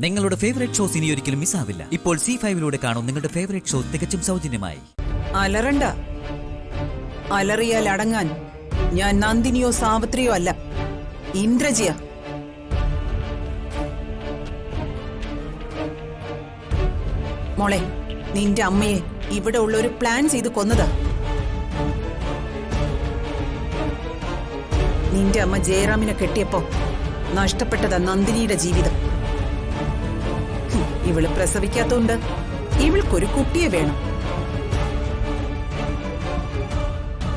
നിങ്ങളുടെ favourite shows ഇനി ഒരിക്കലും മിസ്സാവില്ല. ഇപ്പോൾ C5 കാണും നിങ്ങളുടെ ഫേവറേറ്റ് ഷോ തികച്ചും സൗജന്യമായി. അലറണ്ട. അലറിയാൽ അടങ്ങാൻ ഞാൻ നന്ദിനിയോ സാവിത്രിയോ അല്ല, ഇന്ദ്രജിയ. മോളെ, നിന്റെ അമ്മയെ ഇവിടെ ഉള്ളൊരു പ്ലാൻ ചെയ്ത് കൊന്നതാ. നിന്റെ അമ്മ ജയറാമിനെ കെട്ടിയപ്പോ നഷ്ടപ്പെട്ടതാ നന്ദിനിയുടെ ജീവിതം. ഇവള് പ്രസവിക്കാത്തോണ്ട് ഇവൾക്കൊരു കുട്ടിയെ വേണം.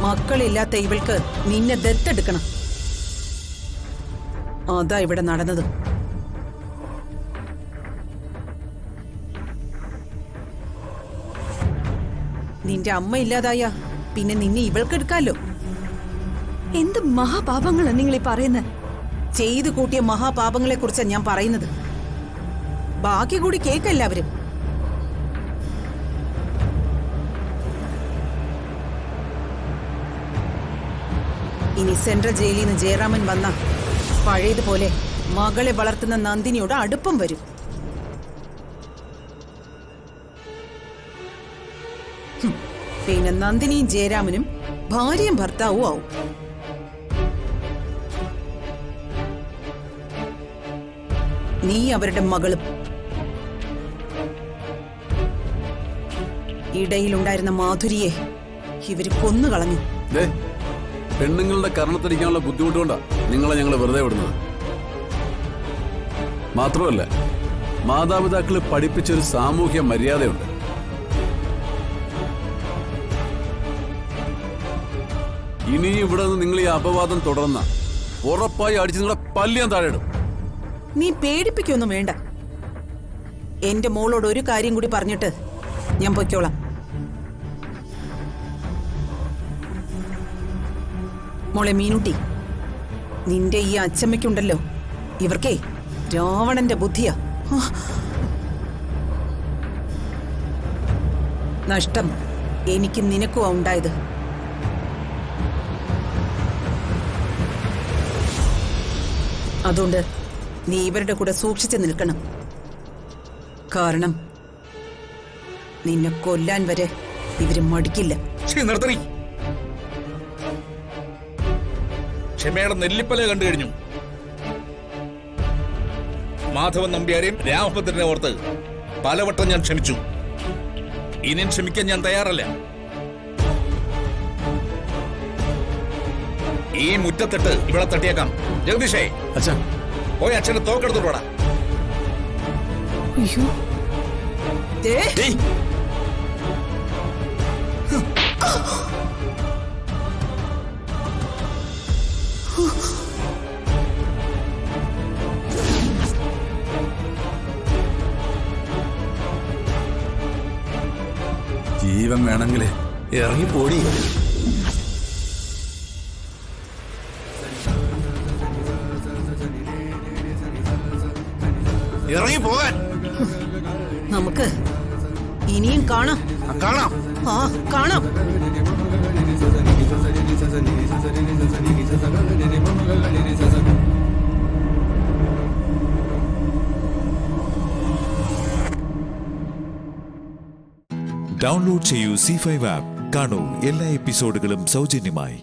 മക്കളില്ലാത്ത ഇവൾക്ക് നിന്നെ ദത്തെടുക്കണം. അതാ ഇവിടെ നടന്നത്. നിന്റെ അമ്മ ഇല്ലാതായ പിന്നെ നിന്നെ ഇവൾക്കെടുക്കാലോ. എന്ത് മഹാപാപങ്ങളാ നിങ്ങളീ പറയുന്നത്? ചെയ്തു കൂട്ടിയ മഹാപാപങ്ങളെ കുറിച്ചാണ് ഞാൻ പറയുന്നത്. ബാക്കി കൂടി കേൾക്കെല്ലാവരും. ഇനി സെൻട്രൽ ജയിലിൽ നിന്ന് ജയറാമൻ വന്ന പഴയതുപോലെ മകളെ വളർത്തുന്ന നന്ദിനിയോട് അടുപ്പം വരും. പിന്നെ നന്ദിനിയും ജയരാമനും ഭാര്യയും ഭർത്താവും ആവും. നീ അവരുടെ മകളും. ഇടയിലുണ്ടായിരുന്ന മാധുരിയെ ഇവര് കൊന്നുകളഞ്ഞു. പെണ്ണുങ്ങളുടെ കർണത്തടിക്കാനുള്ള ബുദ്ധിമുട്ടുകൊണ്ടാ നിങ്ങളെ ഞങ്ങൾ വെറുതെ വിടുന്നത്. മാത്രമല്ല, മാതാപിതാക്കളെ പഠിപ്പിച്ചൊരു സാമൂഹ്യ മര്യാദയുണ്ട്. ഇനിയും ഇവിടെ നിന്ന് നിങ്ങൾ ഈ അപവാദം തുടർന്ന ഉറപ്പായി അടിച്ച് നിങ്ങളെ പല്ലിയാൻ താഴെയിടും. നീ പേടിപ്പിക്കൊന്നും വേണ്ട. എന്റെ മോളോട് ഒരു കാര്യം കൂടി പറഞ്ഞിട്ട് ഞാൻ പൊയ്ക്കോളാം. മോളെ മീനുട്ടി, നിന്റെ ഈ അച്ചമ്മയ്ക്കുണ്ടല്ലോ, ഇവർക്കേ രാവണന്റെ ബുദ്ധിയാ. നഷ്ടം എനിക്ക് നിനക്കുവാ ഉണ്ടായത്. അതുകൊണ്ട് നീ ഇവരുടെ കൂടെ സൂക്ഷിച്ചു നിൽക്കണം. കാരണം നിന്നെ കൊല്ലാൻ വരെ ഇവര് മടിക്കില്ല. ക്ഷമയുടെ നെല്ലിപ്പല കണ്ടു കഴിഞ്ഞു. മാധവൻ നമ്പ്യാരെയും രാമഭദ്രനെ ഓർത്ത് പലവട്ടം ഞാൻ ക്ഷമിച്ചു. ഇനിയും ക്ഷമിക്കാൻ ഞാൻ തയ്യാറല്ല. ഈ മുറ്റത്തിട്ട് ഇവിടെ തട്ടിയേക്കാം. ജഗദീഷേ, പോയി അച്ഛനെ തോക്കെടുത്തോടാ. ജീവൻ വേണമെങ്കിലേ ഇറങ്ങിപ്പോടി. ഇറങ്ങി പോകാൻ നമുക്ക് ഇനിയും കാണാം. കാണാം. ആ കാണാം. ഡൗൺലോഡ് ചെയ്യൂ C5 ആപ്പ്. കാണൂ എല്ലാ എപ്പിസോഡുകളും സൗജന്യമായി.